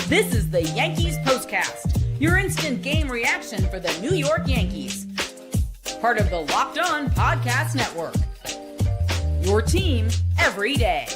This is the Yankees POSTCAST, your instant game reaction for the New York Yankees. Part of the Locked On Podcast Network. Your team every day.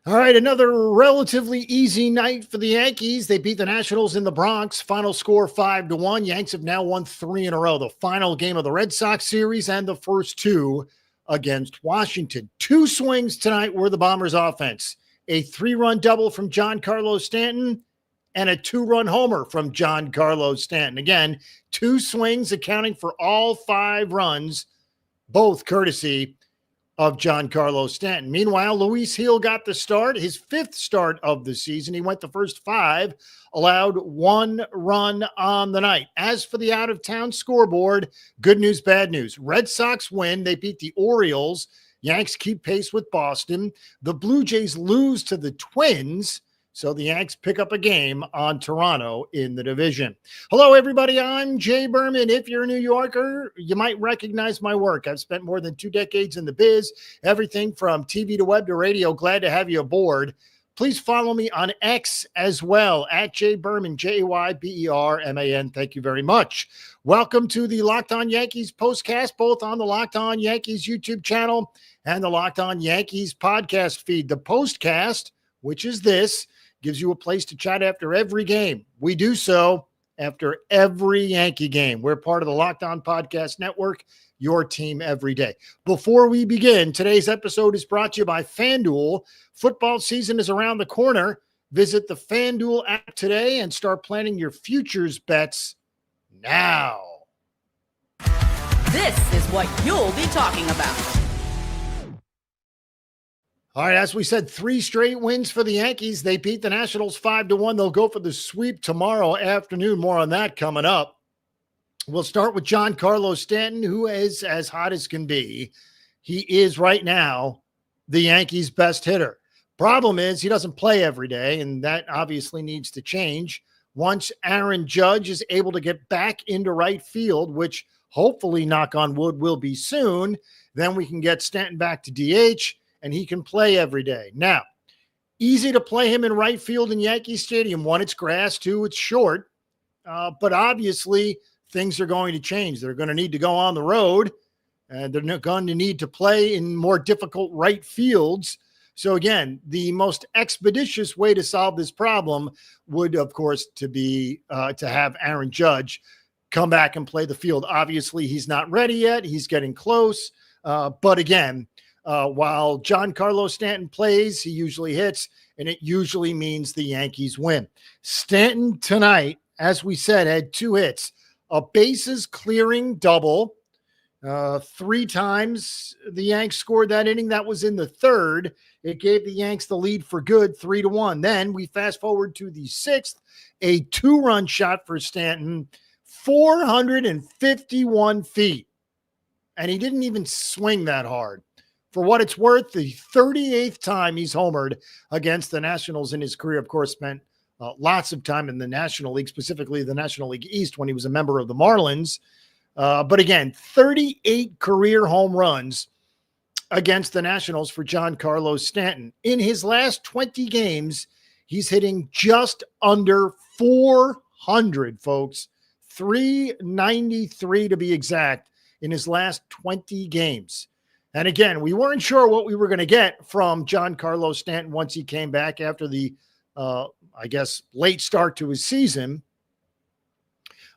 All right, another relatively easy night for the Yankees. They beat the Nationals in the Bronx. Final score 5-1. Yanks have now won 3 in a row. The final game of the Red Sox series and the first 2 against Washington. 2 swings tonight were the Bombers' offense. A 3-run double from Giancarlo Stanton and a 2-run homer from Giancarlo Stanton. Again, 2 swings accounting for all 5 runs, both courtesy of Giancarlo Stanton. Meanwhile, Luis Gil got the start, his 5th start of the season. He went the first 5, allowed 1 run on the night. As for the out-of-town scoreboard, good news, bad news. Red Sox win. They beat the Orioles. Yanks keep pace with Boston. The Blue Jays lose to the Twins, so the Yanks pick up a game on Toronto in the division. Hello, everybody. I'm Jay Berman. If you're a New Yorker, you might recognize my work. I've spent more than 2 decades in the biz, everything from TV to web to radio. Glad to have you aboard. Please follow me on X as well, at Jay Berman, Jayberman. Thank you very much. Welcome to the Locked On Yankees postcast, both on the Locked On Yankees YouTube channel and the Locked On Yankees podcast feed. The postcast, which is this, gives you a place to chat after every game. We do so after every Yankee game. We're part of the Locked On Podcast Network, your team every day. Before we begin, today's episode is brought to you by FanDuel. Football season is around the corner. Visit the FanDuel app today and start planning your futures bets now. This is what you'll be talking about. All right, as we said, 3 straight wins for the Yankees. They beat the Nationals 5-1. They'll go for the sweep tomorrow afternoon. More on that coming up. We'll start with Giancarlo Stanton, who is as hot as can be. He is right now the Yankees' best hitter. Problem is he doesn't play every day, and that obviously needs to change. Once Aaron Judge is able to get back into right field, which hopefully, knock on wood, will be soon, then we can get Stanton back to DH, and he can play every day. Now, easy to play him in right field in Yankee Stadium. 1, it's grass. 2, it's short. But obviously, things are going to change. They're going to need to go on the road, and they're going to need to play in more difficult right fields. So, again, the most expeditious way to solve this problem would, of course, to have Aaron Judge come back and play the field. Obviously, he's not ready yet. He's getting close. But, again, while Giancarlo Stanton plays, he usually hits, and it usually means the Yankees win. Stanton tonight, as we said, had 2 hits, a bases clearing double. 3 times the Yanks scored that inning. That was in the 3rd. It gave the Yanks the lead for good, 3-1. Then we fast forward to the 6th, a 2-run shot for Stanton, 451 feet. And he didn't even swing that hard. For what it's worth, the 38th time he's homered against the Nationals in his career. Of course, spent lots of time in the National League, specifically the National League East when he was a member of the Marlins. But again, 38 career home runs against the Nationals for Giancarlo Stanton. In his last 20 games, he's hitting just under 400, folks. 393 to be exact in his last 20 games. And again, we weren't sure what we were going to get from Giancarlo Stanton once he came back after the, late start to his season.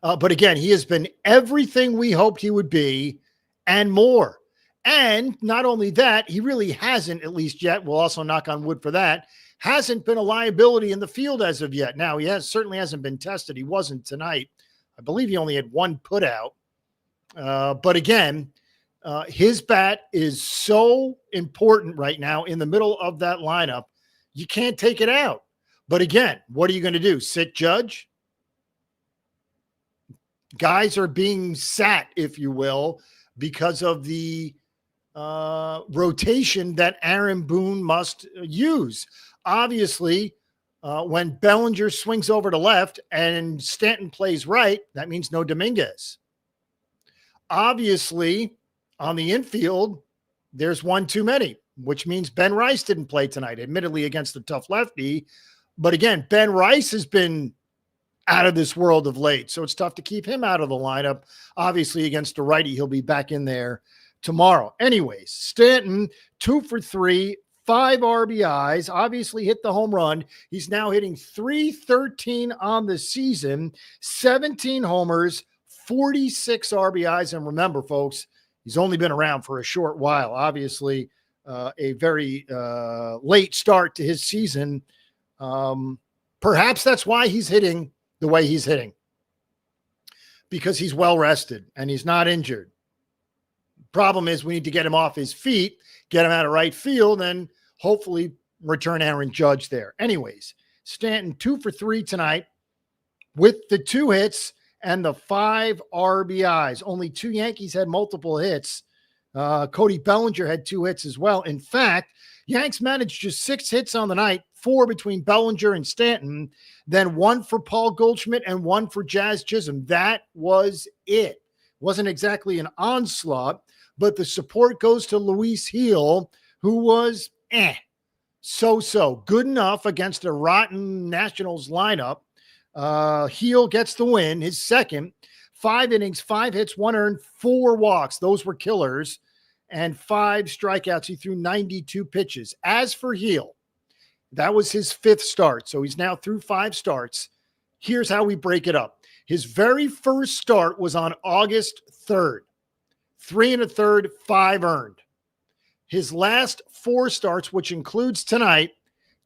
But again, he has been everything we hoped he would be and more. And not only that, he really hasn't, at least yet, we'll also knock on wood for that, hasn't been a liability in the field as of yet. Now, he certainly hasn't been tested. He wasn't tonight. I believe he only had 1 put out. But again, his bat is so important right now in the middle of that lineup. You can't take it out. But again, what are you going to do? Sit Judge? Guys are being sat, if you will, because of the rotation that Aaron Boone must use. Obviously, when Bellinger swings over to left and Stanton plays right, that means no Dominguez. Obviously, on the infield, there's one too many, which means Ben Rice didn't play tonight, admittedly against a tough lefty. But again, Ben Rice has been out of this world of late, so it's tough to keep him out of the lineup. Obviously, against a righty, he'll be back in there tomorrow. Anyways, Stanton, 2 for 3, 5 RBIs, obviously hit the home run. He's now hitting .313 on the season, 17 homers, 46 RBIs. And remember, folks, he's only been around for a short while. Obviously, a very late start to his season. Perhaps that's why he's hitting the way he's hitting, because he's well rested and he's not injured. Problem is, we need to get him off his feet, get him out of right field, and hopefully return Aaron Judge there. Anyways, Stanton 2 for 3 tonight with the 2 hits and the 5 RBIs. Only 2 Yankees had multiple hits. Cody Bellinger had 2 hits as well. In fact, Yanks managed just 6 hits on the night, 4 between Bellinger and Stanton, then 1 for Paul Goldschmidt and 1 for Jazz Chisholm. That was it. Wasn't exactly an onslaught, but the support goes to Luis Gil, who was so-so. Good enough against a rotten Nationals lineup. Gil gets the win, his second. 5 innings, 5 hits, 1 earned, 4 walks. Those were killers. And 5 strikeouts. He threw 92 pitches. As for Gil, that was his 5th start. So he's now through 5 starts. Here's how we break it up. His very first start was on August 3rd. 3 1/3, 5 earned. His last 4 starts, which includes tonight,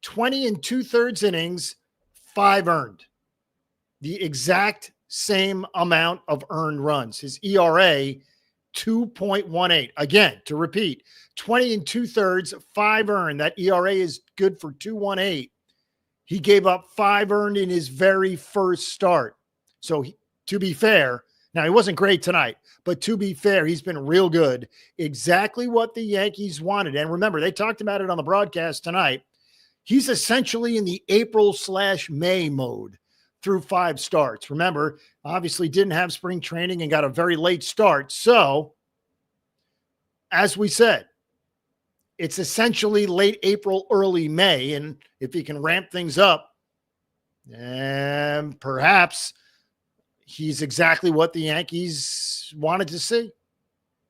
20 2/3 innings, 5 earned. The exact same amount of earned runs. His ERA, 2.18. Again, to repeat, 20 2/3, 5 earned. That ERA is good for 2.18. He gave up 5 earned in his very first start. So to be fair, now he wasn't great tonight, but to be fair, he's been real good. Exactly what the Yankees wanted. And remember, they talked about it on the broadcast tonight. He's essentially in the April/May mode through 5 starts. Remember, obviously didn't have spring training and got a very late start. So, as we said, it's essentially late April, early May. And if he can ramp things up, and perhaps he's exactly what the Yankees wanted to see.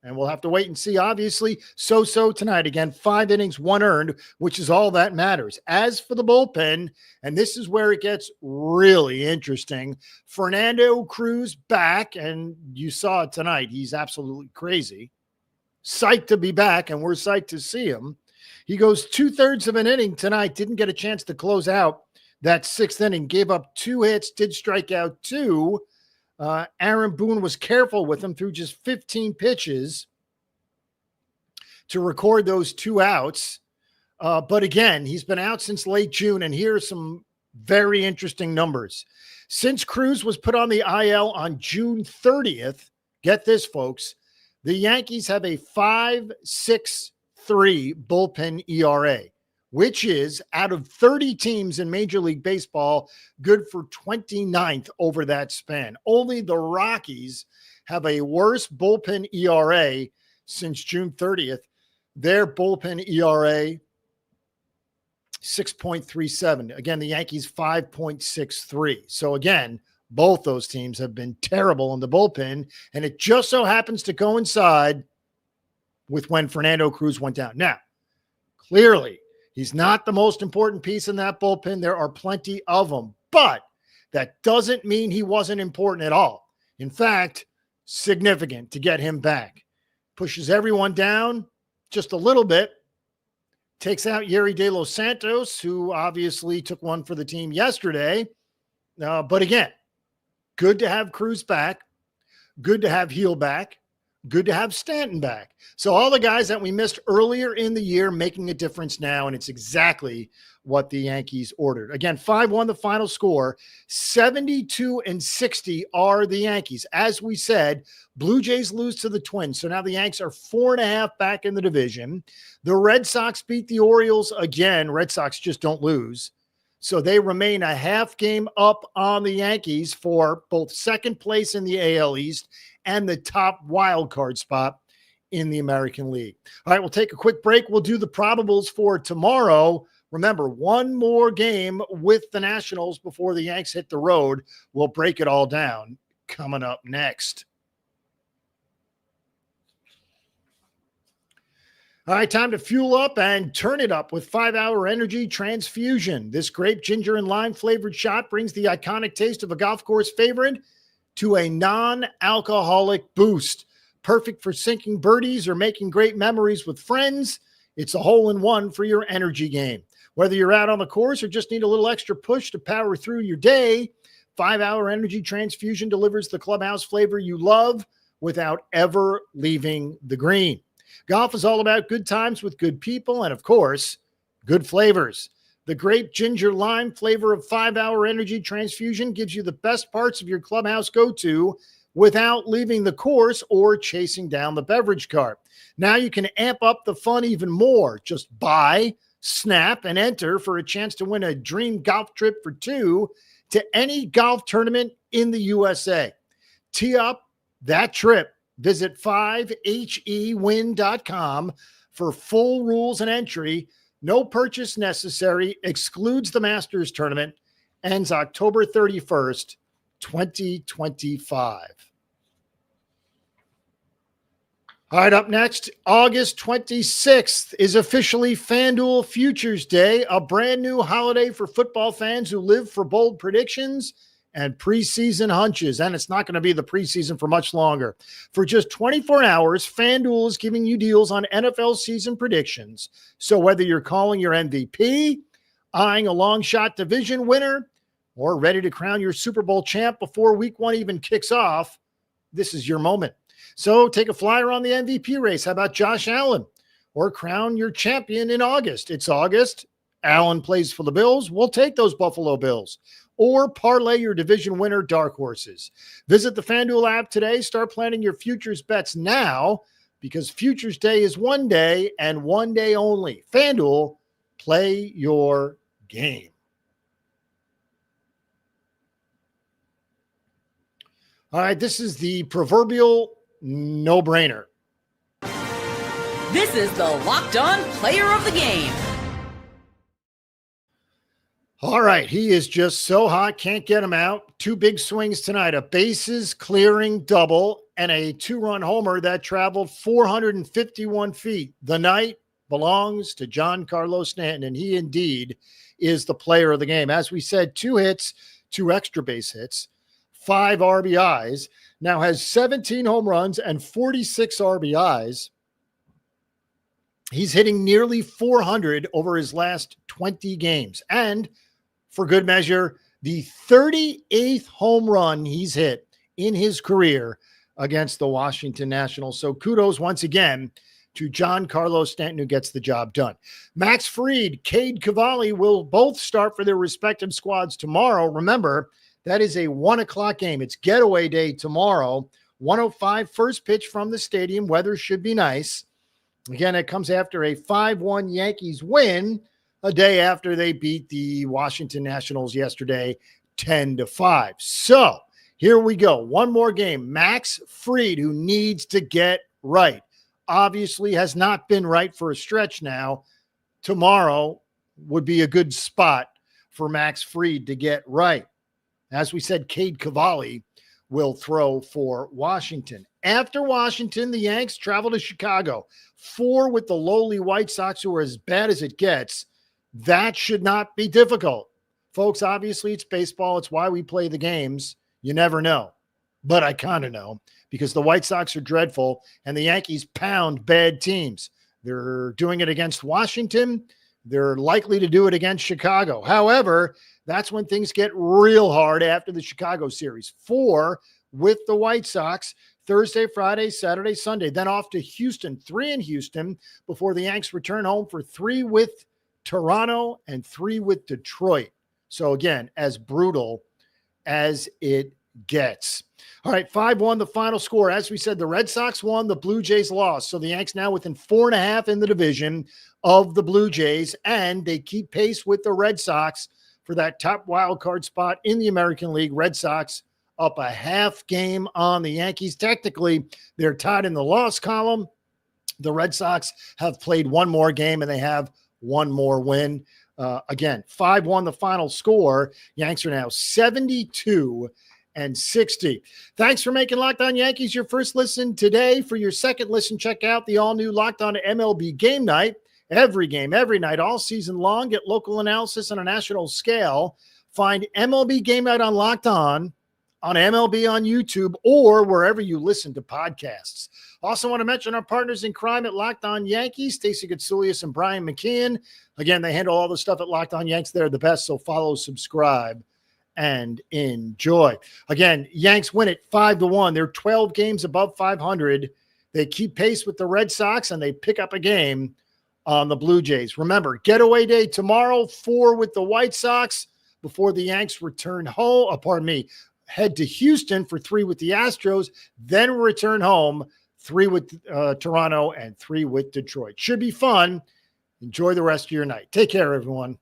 And we'll have to wait and see. Obviously, so-so tonight. Again, 5 innings, 1 earned, which is all that matters. As for the bullpen, and this is where it gets really interesting, Fernando Cruz back, and you saw it tonight. He's absolutely crazy. Psyched to be back, and we're psyched to see him. He goes 2/3 of an inning tonight. Didn't get a chance to close out that 6th inning. Gave up 2 hits, did strike out 2. Aaron Boone was careful with him through just 15 pitches to record those 2 outs. But again, he's been out since late June, and here are some very interesting numbers. Since Cruz was put on the IL on June 30th, get this, folks, the Yankees have a 5.63 bullpen ERA, which is, out of 30 teams in Major League Baseball, good for 29th over that span. Only the Rockies have a worse bullpen ERA since June 30th. Their bullpen ERA, 6.37. Again, the Yankees, 5.63. So again, both those teams have been terrible in the bullpen, and it just so happens to coincide with when Fernando Cruz went down. Now, clearly, he's not the most important piece in that bullpen. There are plenty of them, but that doesn't mean he wasn't important at all. In fact, significant to get him back. Pushes everyone down just a little bit. Takes out Yerry De Los Santos, who obviously took one for the team yesterday. But again, good to have Cruz back. Good to have Gil back. Good to have Stanton back. So all the guys that we missed earlier in the year making a difference now, and it's exactly what the Yankees ordered. Again, 5-1 the final score. 72-60 are the Yankees. As we said, Blue Jays lose to the Twins. So now the Yanks are 4.5 back in the division. The Red Sox beat the Orioles again. Red Sox just don't lose. So they remain a half game up on the Yankees for both second place in the AL East and the top wild card spot in the American League. All right, we'll take a quick break. We'll do the probables for tomorrow. Remember, one more game with the Nationals before the Yanks hit the road. We'll break it all down coming up next. All right, time to fuel up and turn it up with 5-Hour Energy Transfusion. This grape, ginger, and lime flavored shot brings the iconic taste of a golf course favorite to a non-alcoholic boost. Perfect for sinking birdies or making great memories with friends. It's a hole-in-one for your energy game. Whether you're out on the course or just need a little extra push to power through your day, 5-Hour Energy Transfusion delivers the clubhouse flavor you love without ever leaving the green. Golf is all about good times with good people and, of course, good flavors. The grape, ginger, lime flavor of 5-Hour Energy Transfusion gives you the best parts of your clubhouse go-to without leaving the course or chasing down the beverage cart. Now you can amp up the fun even more. Just buy, snap, and enter for a chance to win a dream golf trip for two to any golf tournament in the USA. Tee up that trip. Visit 5hewin.com for full rules and entry. No purchase necessary. Excludes the Masters tournament. Ends October 31st, 2025. All right, up next, August 26th is officially FanDuel Futures Day, a brand new holiday for football fans who live for bold predictions and preseason hunches. And it's not going to be the preseason for much longer. For just 24 hours, FanDuel is giving you deals on NFL season predictions. So whether you're calling your MVP, eyeing a long shot division winner, or ready to crown your Super Bowl champ before week one even kicks off, this is your moment. So take a flyer on the MVP race. How about Josh Allen? Or crown your champion in August. It's August. Allen plays for the Bills. We'll take those Buffalo Bills. Or parlay your division winner dark horses. Visit the FanDuel app today. Start planning your futures bets now because Futures Day is one day and one day only. FanDuel, play your game. All right, this is the proverbial no-brainer. This is the Locked On Player of the Game. All right, he is just so hot, can't get him out. Two big swings tonight, a bases clearing double and a two-run homer that traveled 451 feet. The night belongs to Giancarlo Stanton, and he indeed is the player of the game. As we said, 2 hits, 2 extra base hits, 5 RBIs, now has 17 home runs and 46 RBIs. He's hitting nearly 400 over his last 20 games. And for good measure, the 38th home run he's hit in his career against the Washington Nationals. So kudos once again to Giancarlo Stanton, who gets the job done. Max Fried, Cade Cavalli will both start for their respective squads tomorrow. Remember, that is a 1:00 game. It's getaway day tomorrow. 1:05 first pitch from the stadium. Weather should be nice. Again, it comes after a 5-1 Yankees win, a day after they beat the Washington Nationals yesterday 10-5. So here we go. One more game. Max Fried, who needs to get right, obviously has not been right for a stretch now. Tomorrow would be a good spot for Max Fried to get right. As we said, Cade Cavalli will throw for Washington. After Washington, the Yanks travel to Chicago. 4 with the lowly White Sox, who are as bad as it gets. That should not be difficult. Folks, obviously it's baseball. It's why we play the games. You never know. But I kind of know because the White Sox are dreadful and the Yankees pound bad teams. They're doing it against Washington. They're likely to do it against Chicago. However, that's when things get real hard after the Chicago series. 4 with the White Sox, Thursday, Friday, Saturday, Sunday. Then off to Houston, 3 in Houston before the Yanks return home for 3 with Toronto and 3 with Detroit. So again, as brutal as it gets. All right, 5-1 the final score. As we said, the Red Sox won, the Blue Jays lost. So the Yanks now within 4.5 in the division of the Blue Jays, and they keep pace with the Red Sox for that top wild card spot in the American League. Red Sox up a half game on the Yankees. Technically, they're tied in the loss column, The Red Sox have played one more game and they have one more win. Again, 5-1 the final score. Yanks are now 72-60. Thanks for making Locked On Yankees your first listen today. For your second listen, check out the all-new Locked On MLB Game Night. Every game, every night, all season long. Get local analysis on a national scale. Find MLB Game Night on Locked On MLB on YouTube, or wherever you listen to podcasts. Also want to mention our partners in crime at Locked On Yankees, Stacey Goutsoulias and Brian McKeon. Again, they handle all the stuff at Locked On Yanks. They're the best, so follow, subscribe, and enjoy. Again, Yanks win it 5-1. They're 12 games above 500. They keep pace with the Red Sox, and they pick up a game on the Blue Jays. Remember, getaway day tomorrow, 4 with the White Sox before the Yanks return home. Head to Houston for 3 with the Astros, then return home, 3 with Toronto and 3 with Detroit. Should be fun. Enjoy the rest of your night. Take care, everyone.